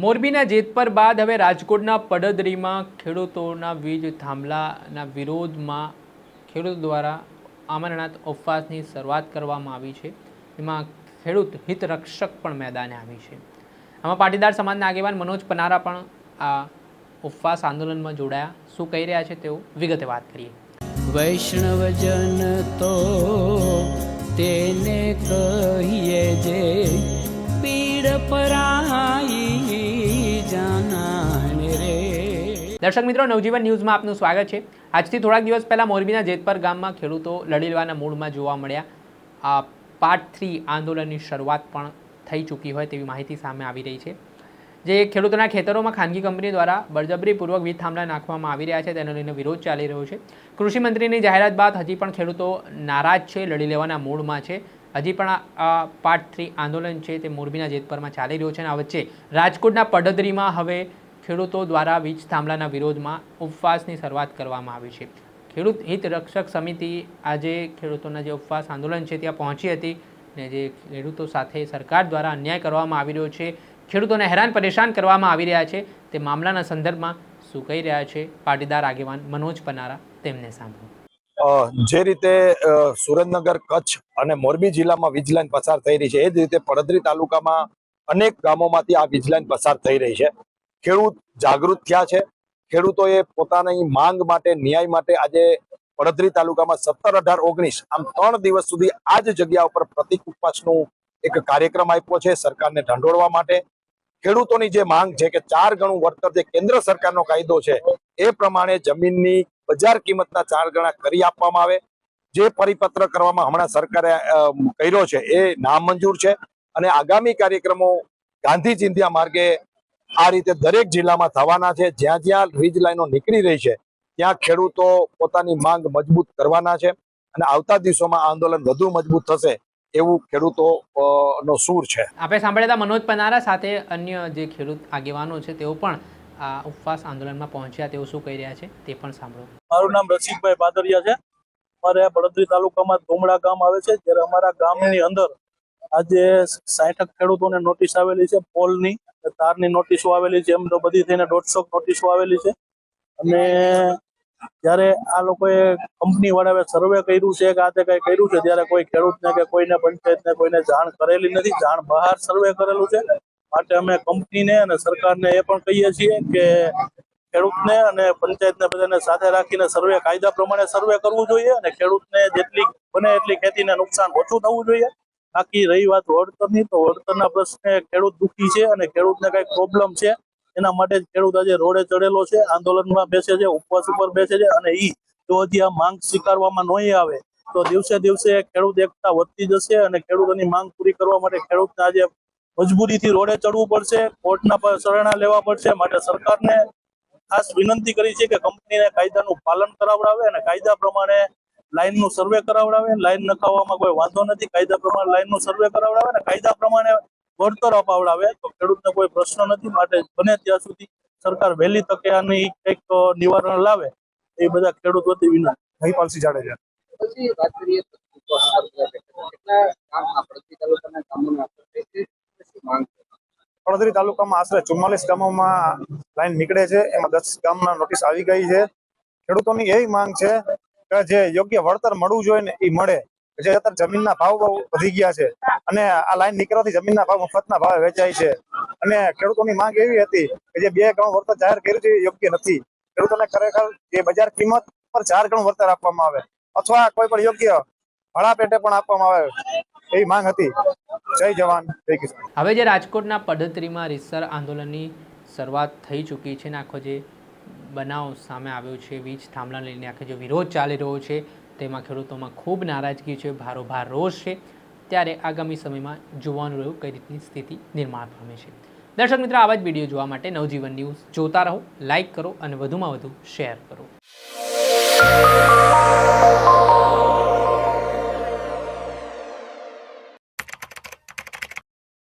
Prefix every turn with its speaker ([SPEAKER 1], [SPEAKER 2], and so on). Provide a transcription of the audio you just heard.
[SPEAKER 1] મોરબીના જેતપર બાદ હવે રાજકોટના પડદરીમાં ખેડૂતોના વીજ થાંભલાના વિરોધમાં ખેડૂતો દ્વારા અમરનાથ ઉપવાસની શરૂઆત કરવામાં આવી છે। એમાં ખેડૂત હિતરક્ષક પણ મેદાને આવી છે। આમાં પાટીદાર સમાજના આગેવાન મનોજ પનારા પણ આ ઉપવાસ આંદોલનમાં જોડાયા। શું કહી રહ્યા છે તેઓ વિગતે વાત કરીએ।
[SPEAKER 2] વૈષ્ણવજન તો તેને કહીએ જે પીડ પરાઈ જાનાને રે।
[SPEAKER 1] દર્શક મિત્રો, નવજીવન ન્યૂઝમાં આપનું સ્વાગત છે। આજથી થોડાક દિવસ પહેલાં મોરબીના જેતપર ગામમાં ખેડૂતો લડી લેવાના મૂડમાં જોવા મળ્યા। આ પાર્ટ 3 આંદોલનની શરૂઆત પણ થઈ ચૂકી હોય તેવી માહિતી સામે આવી રહી છે। જે ખેડૂતોના ખેતરોમાં ખાનગી કંપની દ્વારા બળજબરીપૂર્વક વીજ થાંભલા નાખવામાં આવી રહ્યા છે, તેને લઈને વિરોધ ચાલી રહ્યો છે। કૃષિ મંત્રીની જાહેરાત બાદ હજી પણ ખેડૂતો નારાજ છે, લડી લેવાના મૂડમાં છે। હજી પણ આ પાર્ટ 3 આંદોલન છે તે મોરબીના જેતપરમાં ચાલી રહ્યો છે અને આ વચ્ચે રાજકોટના પડદરીમાં હવે ખેડૂતો દ્વારા વીજ થાંભલાના વિરોધમાં ઉપવાસની શરૂઆત કરવામાં આવી છે। ખેડૂત હિત રક્ષક સમિતિ આજે ખેડૂતોના જે ઉપવાસ આંદોલન છે ત્યાં પહોંચી હતી ને જે ખેડૂતો સાથે સરકાર દ્વારા અન્યાય કરવામાં આવી રહ્યો છે, ખેડૂતોને હેરાન પરેશાન કરવામાં આવી રહ્યા છે, તે મામલાના સંદર્ભમાં શું કહી રહ્યા છે પાટીદાર આગેવાન મનોજ પનારા, તેમને સાંભળો।
[SPEAKER 3] જે રીતે સુરેન્દ્રનગર, કચ્છ અને મોરબી જિલ્લામાં વીજ લાઈન પસાર થઈ રહી છે, એ જ રીતે પડદરી તાલુકામાં અનેક ગામોમાંથી આ વીજ લાઈન પસાર થઈ રહી છે। ખેડૂત જાગૃત થયા છે। ખેડૂતોએ પોતાની માંગ માટે, ન્યાય માટે આજે પડદરી તાલુકામાં 17, 18, 19 આમ 3 દિવસ સુધી આ જ જગ્યા ઉપર પ્રતિક ઉપવાસનું એક કાર્યક્રમ આપ્યો છે સરકારને ઢંઢોળવા માટે। ખેડૂતોની જે માંગ છે કે 4 ગણું વળતર જે કેન્દ્ર સરકારનો કાયદો છે એ પ્રમાણે જમીનની બજાર કિંમતના 4 ગણા કરી આપવામાં આવે। જે પરિપત્ર કરવામાં હમણાં સરકારે કર્યો છે એ નામંજૂર છે અને આગામી કાર્યક્રમો ગાંધી ચિંધ્યા માર્ગે આ રીતે દરેક જિલ્લામાં થવાના છે। જ્યાં જ્યાં વીજ લાઈનો નીકળી રહી છે ત્યાં ખેડૂતો પોતાની માંગ મજબૂત કરવાના છે અને આવતા દિવસોમાં આંદોલન વધુ મજબૂત થશે એવું ખેડૂતો નો સૂર છે।
[SPEAKER 1] આપણે સાંભળ્યા હતા મનોજ પનારા સાથે અન્ય જે ખેડૂત આગેવાનો છે તેઓ પણ આ ઉપવાસ આંદોલનમાં પહોંચ્યા। તેઓ શું કહી રહ્યા છે તે પણ સાંભળો।
[SPEAKER 4] મારું નામ રસિકભાઈ બાદરિયા છે। અમારે પડદરી તાલુકામાં ધોમડા ગામ આવે છે, જ્યારે અમારા ગામની અંદર આજે 60 ખેડૂતોને નોટિસ આવેલી છે, પોલની તારની નોટિસો આવેલી છે, એમ તો બધી થઈને 150 નોટિસો આવેલી છે। અને જ્યારે આ લોકોએ કંપની વાળાએ સર્વે કર્યું છે કે આ તે કઈ કર્યું છે, ત્યારે કોઈ ખેડૂતને કે કોઈને પંચાયતને કોઈને જાણ કરેલી નથી, જાણ બહાર સર્વે કરેલું છે। માટે અમે કંપનીને અને સરકારને એ પણ કહીએ છીએ કે ખેડૂતને અને પંચાયતને બધાને સાથે રાખીને સર્વે કાયદા પ્રમાણે સર્વે કરવું જોઈએ અને ખેડૂતને જેટલી બને એટલી ખેતીને નુકસાન ઓછું થવું જોઈએ। બાકી રહી વાત વળતરની, તો વળતરના પ્રશ્ને ખેડૂત દુઃખી છે અને ખેડૂતને કઈ પ્રોબ્લેમ છે એના માટે જ ખેડૂત આજે રોડે ચડેલો છે, આંદોલનમાં બેસે છે, ઉપવાસ ઉપર બેસે છે। અને જો હજી આ માંગ સ્વીકારવામાં નહીં આવે તો દિવસે દિવસે ખેડૂત એકતા વધતી જશે અને ખેડૂતોની માંગ પૂરી કરવા માટે ખેડૂતને આજે મજબૂરીથી રોડે ચડવું પડશે, કોર્ટના શરણા લેવા પડશે। માટે સરકારને ખાસ વિનંતી કરી છે કે કંપનીને કાયદાનું પાલન કરાવડાવે અને કાયદા પ્રમાણે લાઈનનું સર્વે કરાવડાવે। લાઈન નખાવવામાં કોઈ વાંધો નથી, કાયદા પ્રમાણે લાઈનનું સર્વે કરાવડાવે અને કાયદા પ્રમાણે વળતર અપાવડાવે તો ખેડૂતને કોઈ પ્રશ્ન નથી। માટે બને ત્યાં સુધી સરકાર વહેલી તકે આની કંઈક નિવારણ લાવે એ બધા ખેડૂત વતી વિનંતી।
[SPEAKER 3] મહિપાલસિંહ જાડેજા।
[SPEAKER 5] પછી વાત કરીએ
[SPEAKER 3] પડદરી તાલુકામાં આશરે 44 ગામોમાં લાઈન નીકળે છે, એમાં 10 ગામના નોટિસ આવી ગઈ છે। ખેડૂતોની એવી માંગ છે કે જે યોગ્ય વળતર મળવું જોઈએ ને એ મળે। જે અત્યારે જમીનના ભાવ બહુ વધી ગયા છે અને આ લાઈન નીકળવાથી જમીનના ભાવ મફતના ભાવે વેચાય છે અને ખેડૂતોની માંગ એવી હતી કે જે 2 ગણું વળતર જાહેર કર્યું છે એ યોગ્ય નથી। ખેડૂતોને ખરેખર જે બજાર કિંમત પર 4 ગણું વળતર આપવામાં આવે અથવા કોઈ પણ યોગ્ય ભાડા પેટે પણ આપવામાં આવે એવી માંગ હતી। જય જવાન, જય કિસાન।
[SPEAKER 1] હવે જે રાજકોટના પડદરીમાં રીતસર આંદોલનની શરૂઆત થઈ ચૂકી છે ને આખો જે બનાવ સામે આવ્યો છે, વીજ થાંભલા લઈને આખો જે વિરોધ ચાલી રહ્યો છે તેમાં ખેડૂતોમાં ખૂબ નારાજગી છે, ભારોભાર રોષ છે। ત્યારે આગામી સમયમાં જોવાનું રહ્યું કઈ રીતની સ્થિતિ નિર્માણ પામે છે। દર્શક મિત્રો, આવા જ વિડીયો જોવા માટે નવજીવન ન્યૂઝ જોતા રહો, લાઇક કરો અને વધુમાં વધુ શેર કરો।